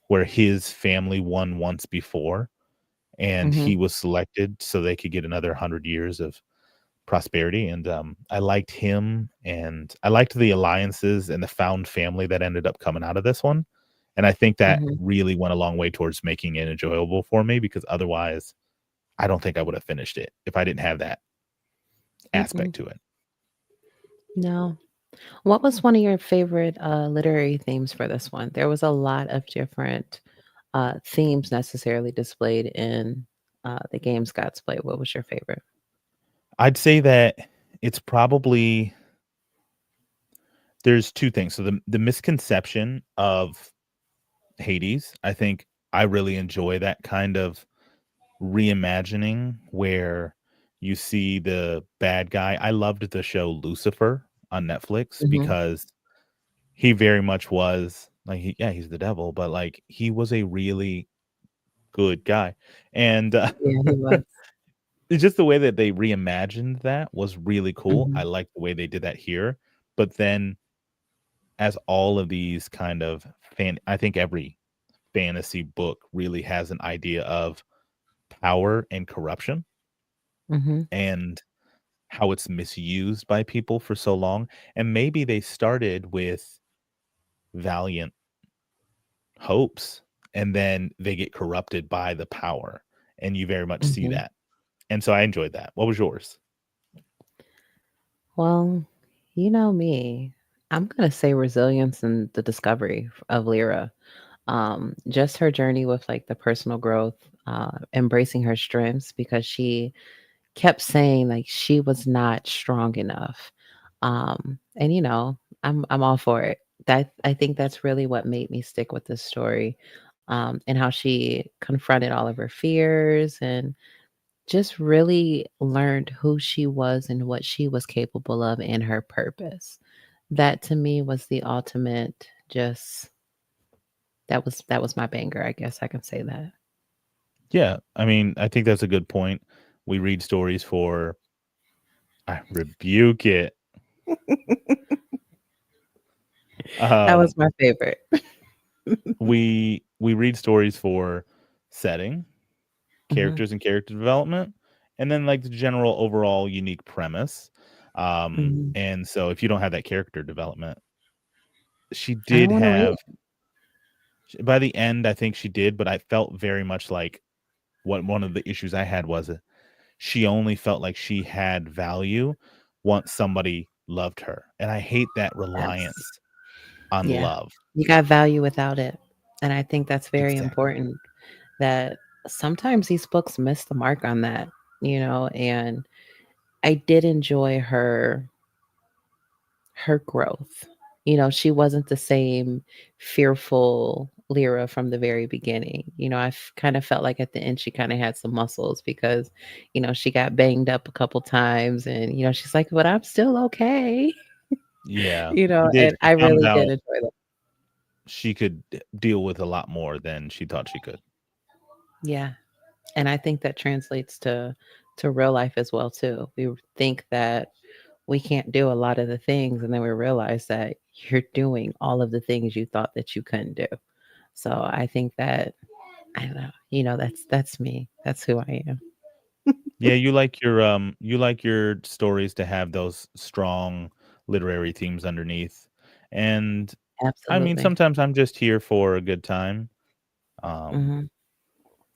where his family won once before, and he Mhm. was selected so they could get another 100 years of prosperity. And I liked him, and I liked the alliances and the found family that ended up coming out of this one. And I think that Mhm. really went a long way towards making it enjoyable for me because otherwise, I don't think I would have finished it if I didn't have that Mm-mm. aspect to it. No. What was one of your favorite, literary themes for this one? There was a lot of different, themes necessarily displayed in, the games God's Play. What was your favorite? I'd say that it's probably there's two things. So the misconception of Hades, I think I really enjoy that kind of reimagining where you see the bad guy. I loved the show Lucifer on Netflix Mhm. because he very much was like he's the devil, but like he was a really good guy. And Yeah, he was. it's just the way that they reimagined that was really cool. I Mhm. like the way they did that here. But then as all of these kind of I think every fantasy book really has an idea of power and corruption Mhm. and how it's misused by people for so long. And maybe they started with valiant hopes and then they get corrupted by the power. And you very much see Mhm. that. And so I enjoyed that. What was yours? Well, you know me. I'm gonna say resilience and the discovery of Lyra. Just her journey with like the personal growth, embracing her strengths because she kept saying like she was not strong enough. And I'm all for it. That I think that's really what made me stick with this story. And how she confronted all of her fears and just really learned who she was and what she was capable of and her purpose. That to me was the ultimate just that was my banger, I guess I can say that. Yeah. I mean, I think that's a good point. We read stories for I rebuke it. That Um was my favorite. we read stories for setting, Mhm, characters and character development, and then like the general overall unique premise. mhm. And so if you don't have that character development, she I don't did wanna read have it. by the end, I think she did, but I felt very much like what one of the issues I had was she only felt like she had value once somebody loved her. And I hate that That's reliance on yeah. love. You got value without it, and I think that's very Exactly. important that sometimes these books miss the mark on that, and I did enjoy her growth. She wasn't the same fearful Lyra from the very beginning. I kind of felt like at the end she kind of had some muscles because, she got banged up a couple times and, she's like, but I'm still okay. Yeah. And She I found really did out enjoy that. she could deal with a lot more than she thought she could. Yeah. And I think that translates to real life as well too. We think that we can't do a lot of the things and then we realize that you're doing all of the things you thought that you couldn't do. So I think that I don't know, that's me. That's who I am. Yeah, you like your stories to have those strong literary themes underneath. And I mean, Absolutely. sometimes I'm just here for a good time. Um, Mhm.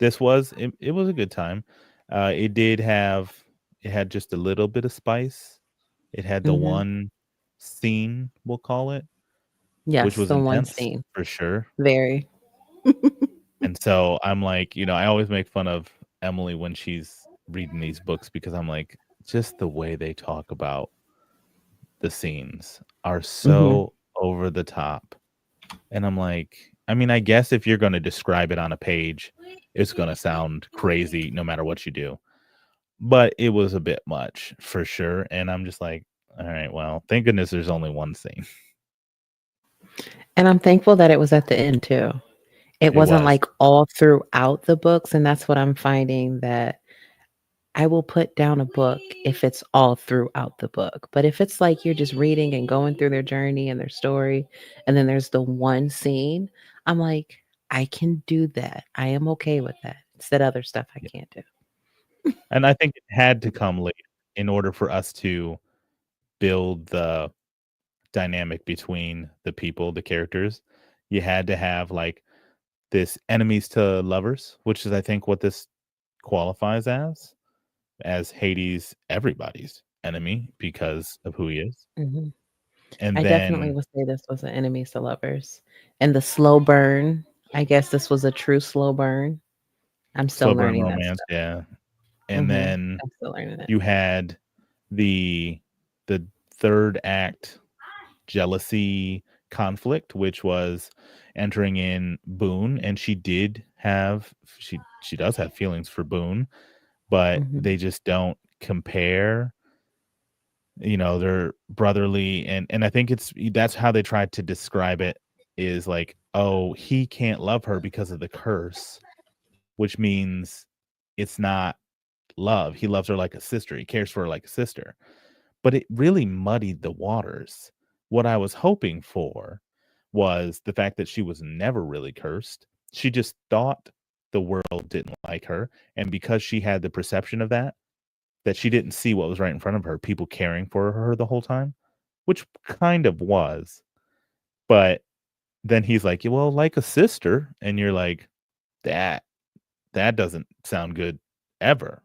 it was a good time. It did have it had just a little bit of spice. It had the Mhm. one scene, we'll call it, which Yes, was the one intense scene. for sure. Very. And so I'm like, I always make fun of Emily when she's reading these books because I'm like, just the way they talk about the scenes are Mhm. so over the top. And I'm like, I mean, I guess if you're going to describe it on a page, it's going to sound crazy no matter what you do. But it was a bit much for sure. And I'm just like, all right, well, thank goodness there's only one scene. And I'm thankful that it was at the end too. It It wasn't was. like all throughout the books, and that's what I'm finding that I will put down a book if it's all throughout the book. But if it's like you're just reading and going through their journey and their story, and then there's the one scene, I'm like, I can do that. I am okay with that. It's that other stuff I Yeah. can't do. And I think it had to come later in order for us to build the dynamic between the people, the characters. You had to have like this enemies to lovers, which is I think what this qualifies as Hades everybody's enemy because of who he is. Mhm. And I definitely then would say this was an enemies to lovers. And the slow burn, I guess this was a true slow burn. I'm still slow burn learning that romance, stuff. yeah. And Mhm. then I'm still learning it. you had the the third act jealousy conflict, which was entering in Boone, and she does have feelings for Boone, but Mhm. they just don't compare. They're brotherly, and I think that's how they tried to describe it is like, oh, he can't love her because of the curse, which means it's not love. He loves her like a sister. He cares for her like a sister. But it really muddied the waters. What I was hoping for was the fact that she was never really cursed. She just thought the world didn't like her, and because she had the perception of that she didn't see what was right in front of her, people caring for her the whole time, which kind of was. But then he's like, "Well, like a sister," and you're like, "That that doesn't sound good ever."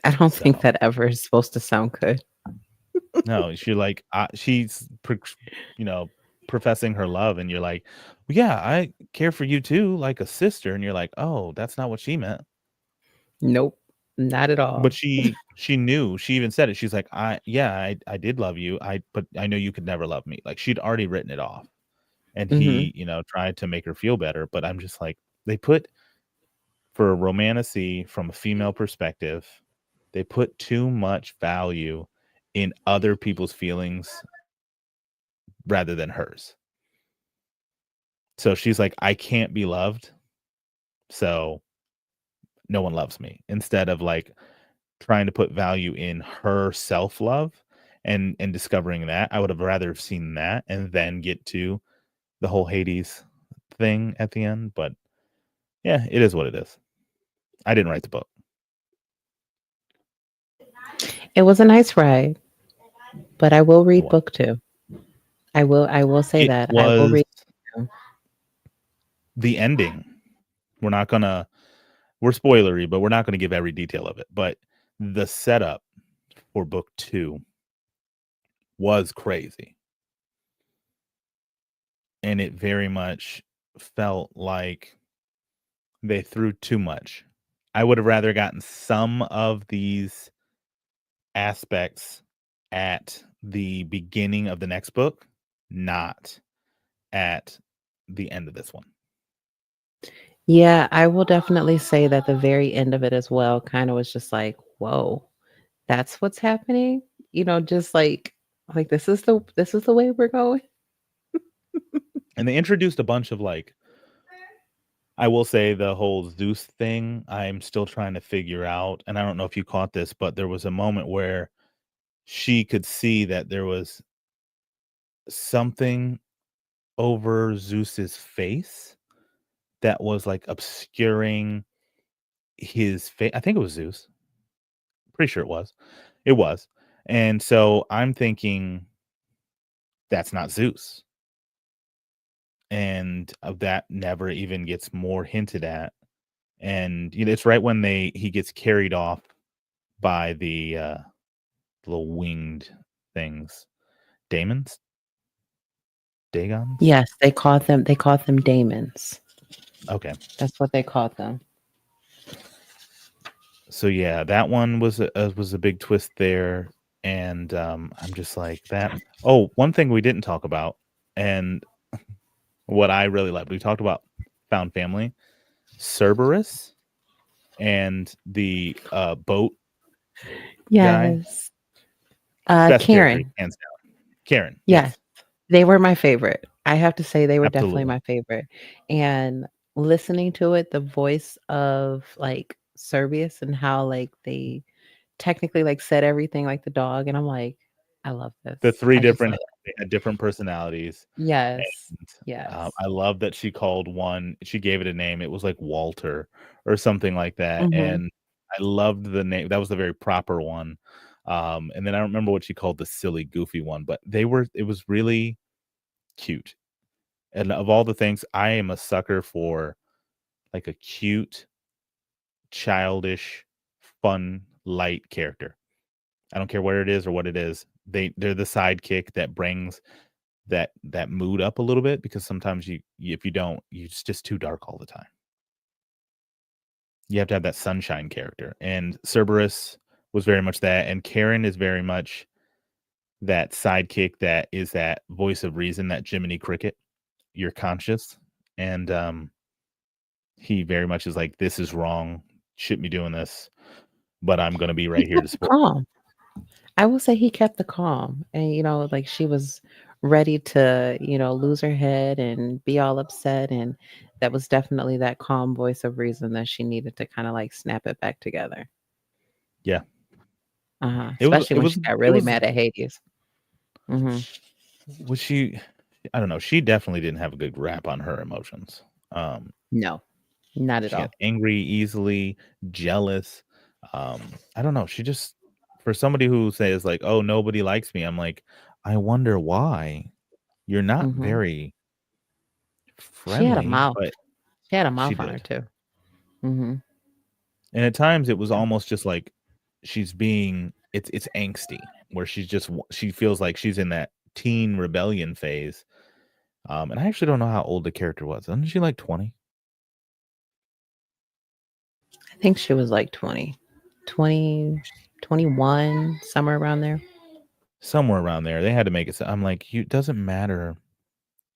I don't think So that ever is supposed to sound good. no, she's you know, professing her love, and you're like, "Well, yeah, I care for you too, like a sister," and you're like, "Oh, that's not what she meant." Nope, not at But all. she knew, she even said it, she's like, I did love you, but I know you could never love me." Like, she'd already written it off, and Mhm. he, tried to make her feel better, but I'm just like, they put for romantasy from a female perspective, they put too much value in other people's feelings rather than hers. So she's like, "I can't be loved, so no one loves me." Instead of, like, trying to put value in her self-love and discovering that, I would have rather have seen that and then get to the whole Hades thing at the end, but yeah, it is what it is. I didn't write the book. It was a nice ride, but I will It read was. book 2. I will say It that. I will was read 2. the ending. We're not gonna we're spoilery, but we're not gonna give every detail of it, but the setup for book 2 was crazy, and it very much felt like they threw too much. I would have rather gotten some of these aspects at the beginning of the next book, not at the end of this one. Yeah, I will definitely say that the very end of it as well kinda was just like, "Whoa, that's what's happening?" Just like, "This is the way we're going?" And they introduced a bunch of like, I will say the whole Zeus thing, I'm still trying to figure out. And I don't know if you caught this, but there was a moment where she could see that there was something over Zeus's face that was like obscuring I think it was Zeus. Pretty sure it was. It was. And so I'm thinking that's not Zeus. And that never even gets more hinted at. And it's right when he gets carried off by the little winged things. Daemons? Dagons? Yes, they called them daemons. Okay. That's what they called them. So yeah, that one was a big twist there, and I'm just like that. Oh, one thing we didn't talk about, and what I really liked, we talked about found family, Cerberus, and the boat guy, Yes. best character Karen. hands down. Karen, Yes. yes, They were my favorite. I have to say they were definitely absolutely. my favorite. And listening to it, the voice of like Servius and how like they technically like said everything like the dog, and I'm like, I love The this. three I just different love it. they had different personalities. Yes. And, Yes. I love that she gave it a name, it was like Walter or something like that, Mhm. and I loved the name, that was the very proper one, and then I don't remember what she called the silly, goofy one, but it was really cute, and of all the things, I am a sucker for, like, a cute, childish, fun, light character. I don't care where it is or what it is, they're the sidekick that brings that mood up a little bit because sometimes if you don't, it's just too dark all the time. You have to have that sunshine character, and Cerberus was very much that, and Karen is very much that sidekick that is that voice of reason, that Jiminy Cricket. You're conscious, and he very much is like, "This is wrong. Shouldn't be doing this, but I'm gonna be He right here to kept the support." calm. I will say he kept the calm, and, like, she was ready to, lose her head and be all upset, and that was definitely that calm voice of reason that she needed to kinda, like, snap it back together. Yeah. Uh-huh, It was especially it when was she got it really was mad at Hades. Mhm. was she I don't know, she definitely didn't have a good rap on her emotions. Um No, not at She got all. angry easily, jealous. I don't know. She just for somebody who says like, "Oh, nobody likes me," I'm like, I wonder why. You're not Mhm. very She had a friendly, mouth. but She had a she mouth on her did. too. Mhm. And at times it was almost just like she's being it's angsty where she feels like she's in that teen rebellion phase. And I actually don't know how old the character was. Wasn't she like 20? I think she was like 20, 20, 21, somewhere around there. Somewhere around there. They had to make it so I'm like, you it doesn't matter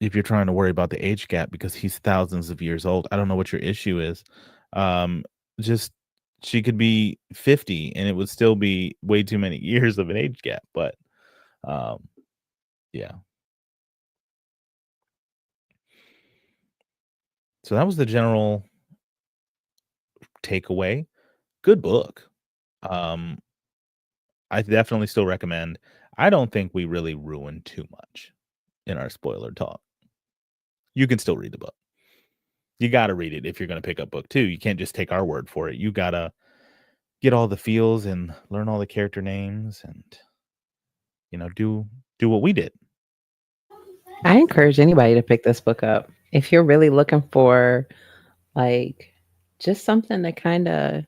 if you're trying to worry about the age gap because he's thousands of years old. I don't know what your issue is. Um, just she could be 50 and it would still be way too many years of an age gap. But um, yeah. So that was the general takeaway. Good book. Um, I definitely still recommend. I don't think we really ruined too much in our spoiler talk. You can still read the book. You got to read it if you're going to pick up book 2. You can't just take our word for it. You got to get all the feels and learn all the character names and, do what we did. I encourage anybody to pick this book up. If you're really looking for like just something to kind of,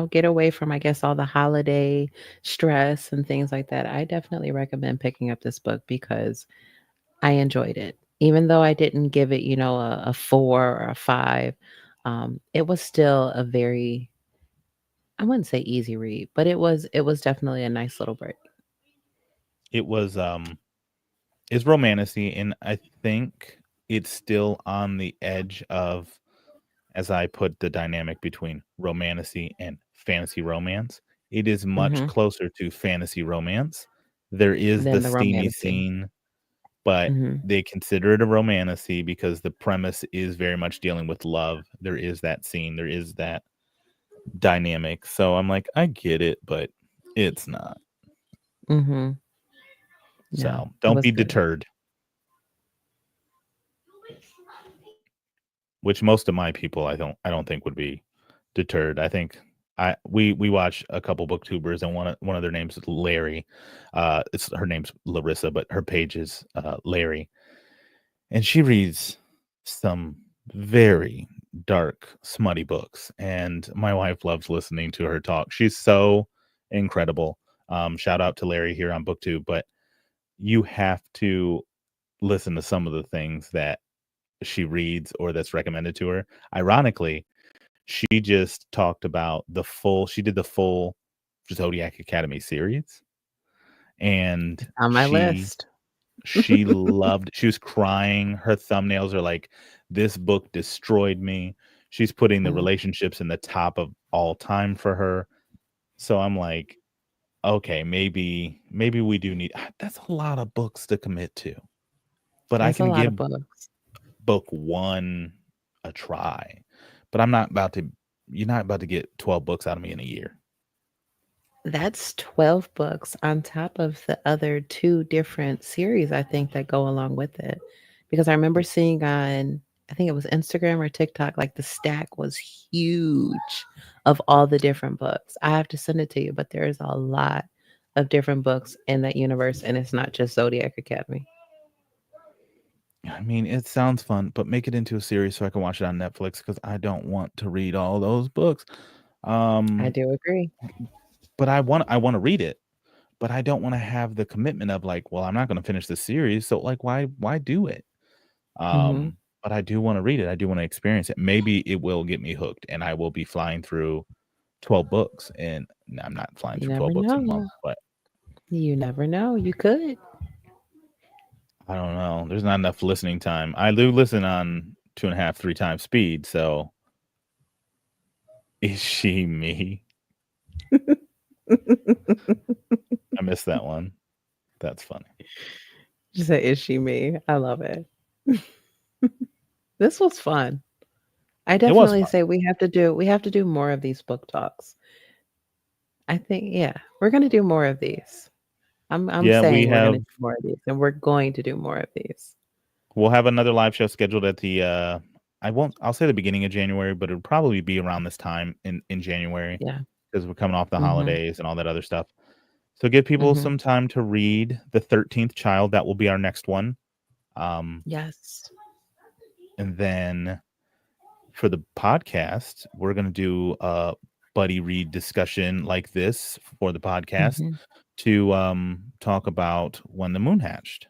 get away from, I guess, all the holiday stress and things like that, I definitely recommend picking up this book because I enjoyed it. Even though I didn't give it, a 4 or a 5, it was still a very, I wouldn't say easy read, but it was definitely a nice little break. It was it's romantic-y, and I think it's still on the edge of, as I put the dynamic between romantic and fantasy romance, it is much Hmm. closer to fantasy romance. There is the Then the steamy romantic. scene, but Hmm. they consider it a romantic because the premise is very much dealing with love. There is that scene, there is that dynamic. So I'm like, I get it, but it's not. Hmm. No, So it don't was be good. deterred, which most of my people I don't think would be. deterred. I think we watch a couple booktubers, and one of their names is Larry. It's her name's Larissa, but her page is Larry, and she reads some very dark, smutty books, and my wife loves listening to her talk. She's so incredible. Shout out to Larry here on BookTube, but you have to listen to some of the things that she reads or that's recommended to her. Ironically, she just talked about she did the full Zodiac Academy series, and On my list. she loved, she was crying. Her thumbnails are like, this book destroyed me. She's putting the Mhm. relationships in the top of all time for her. So I'm like, okay, maybe we do need, that's a lot of books to commit to. But I That's a can lot give of books. book one a try. But I'm not about to, you're not about to get 12 books out of me in a year. That's 12 books on top of the other 2 different series, I think, that go along with it. Because I remember seeing on, I think it was Instagram or TikTok, like the stack was huge of all the different books. I have to send it to you, but there is a lot of different books in that universe, and it's not just Zodiac Academy. I mean, it sounds fun, but make it into a series so I can watch it on Netflix because I don't want to read all those books. I Um, do agree. but I want to read it, but I don't want to have the commitment of like, well, I'm not going to finish the series, so like, why do it? Mhm. But I do want to read it. I do want to experience it. Maybe it will get me hooked, and I will be flying through 12 books, and I'm not flying You through never 12 books in a month, know. but You never know. You could. I don't know. There's not enough listening time. I do listen on 2.5, 3 times speed. So is she me? I missed that one. That's funny. Just say, "Is she me?" I love it. This was fun. I It was definitely fun. say we have to do more of these book talks. I think yeah, we're gonna do more of these. I'm Yeah, saying we're gonna do more of these, and we're going to do more of these. we'll have another live show scheduled at the I'll say the beginning of January, but it'll probably be around this time in January Yeah. because we're coming off the Mhm. holidays and all that other stuff. So give people Mhm. some time to read The 13th Child. That will be our next one. Um, Yes. and then for the podcast, we're going to do a buddy read discussion like this for the podcast Mhm. to talk about When the Moon Hatched.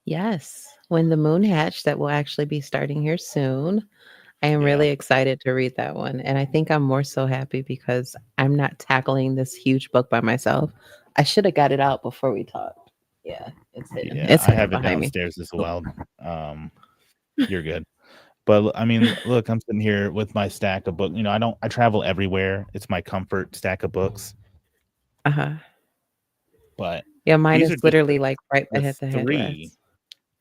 Yes. When the Moon Hatched, that will actually be starting here soon. I am Yeah, really excited to read that one, and I think I'm more so happy because I'm not tackling this huge book by myself. I should have got it out before we talked. Yeah, it's hidden. yeah, It's I hidden have it behind me. downstairs as Oh, well. Um, you're good. But I mean, look, I'm sitting here with my stack of books. I travel everywhere. It's my comfort stack of books. uh-huh. But Yeah, mine these is are just literally, like, right the behind the three headrest.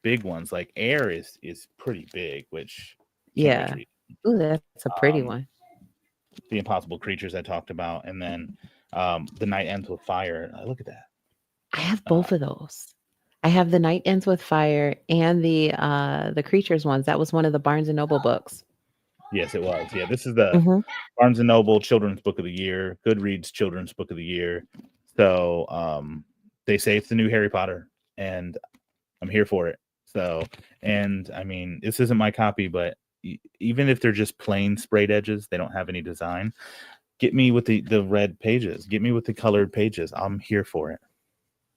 big ones. Like Air is pretty big, which can't wait to Yeah. read. Ooh, that's a pretty Um, one. the Impossible Creatures I talked about, and then The Night Ends with Fire. Look at that. I have Uh, both of those. I have The Night Ends with Fire and the Creatures ones. That was one of the Barnes& and Noble books. yes, it was. Yeah, this is the Mhm. Barnes and Noble Children's Book of the Year, Goodreads Children's Book of the Year. So they say it's the new Harry Potter, and I'm here for it. So, and I mean, this isn't my copy, but even if they're just plain sprayed edges, they don't have any design. Get me with the red pages. Get me with the colored pages. I'm here for it.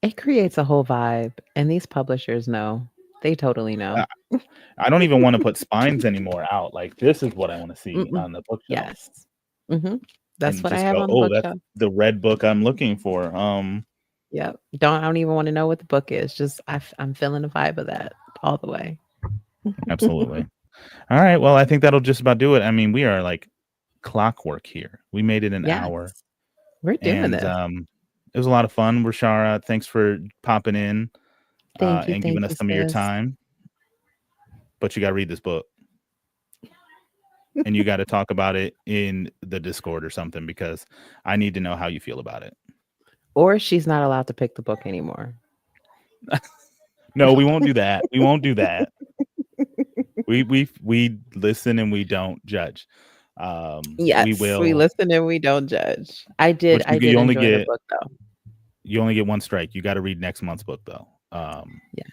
It creates a whole vibe, and these publishers know. They totally I, know. I don't even want to put spines anymore out. Like this is what I want to see Mm-mm. on the bookshelf, Yes. Mhm. That's and what I just have go, on the oh, that's bookshelf. the red book I'm looking for. Yep. I don't even wanna know what the book is, just I'm feeling the vibe of that all the way. Absolutely. All right. Well, I think that'll just about do it. I mean, we are like clockwork here. We made it an Yes. hour, We're doing and this. it was a lot of fun. Rashara, thanks for popping in and giving Thank us you, some of your sis. time. But you got to read this book, and you got to talk about it in the Discord or something because I need to know how you feel about it. Or she's not allowed to pick the book anymore. No, we won't do that. We won't do that. We listen and we don't judge. We Yes, we will, listen and we don't judge. I did but I you did only enjoy the get book though. one strike. You got to read next month's book though. Yes.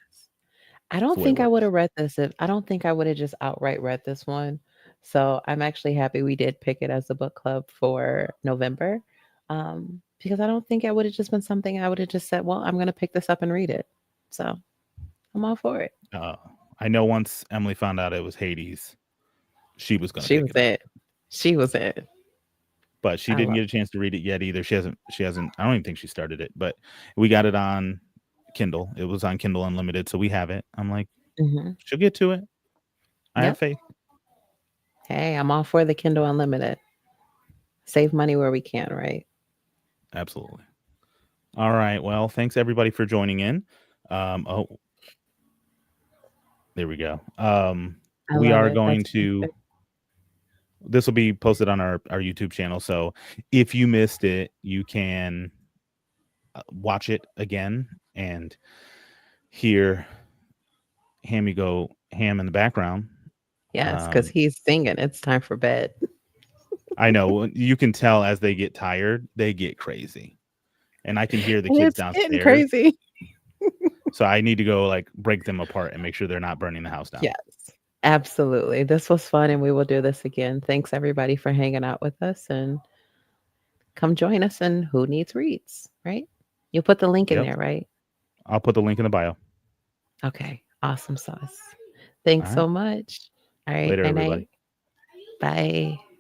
I That's don't the way it think I would works. have read this if I don't think I would have just outright read this one. So I'm actually happy we did pick it as a book club for November. Because I don't think I would have just been something I would have just said, well, I'm gonna pick this up and read it. So I'm all for it. Uh, I know once Emily found out it was Hades, she was going to She pick was it up, it. She was it. but she I didn't love get a chance to read it yet either. She hasn't. I don't even think she started it, but we got it on Kindle. It was on Kindle Unlimited, so we have it. I'm like, it. she'll get to it. I have Yep. faith. Hey, I'm all for the Kindle Unlimited. Save money where we can, right? Absolutely. All right. Well, thanks everybody for joining in. Oh, there we go. I We love are it. going That's to. perfect. This will be posted on our YouTube channel. So if you missed it, you can watch it again and hear Hammy go ham in the background. Yes, because Um, he's singing. It's time for bed. I know you can tell as they get tired, they get crazy, and I can hear the And kids it's getting downstairs. crazy. So I need to go like break them apart and make sure they're not burning the house down. Yes, absolutely. This was fun, and we will do this again. Thanks, everybody, for hanging out with us. And come join us in Who Needs Reads, right? You'll put the link in Yep. there, right? I'll put the link in the bio. Okay. Awesome sauce. All Thanks right. so much. All right. Later, Night everybody. night. Bye.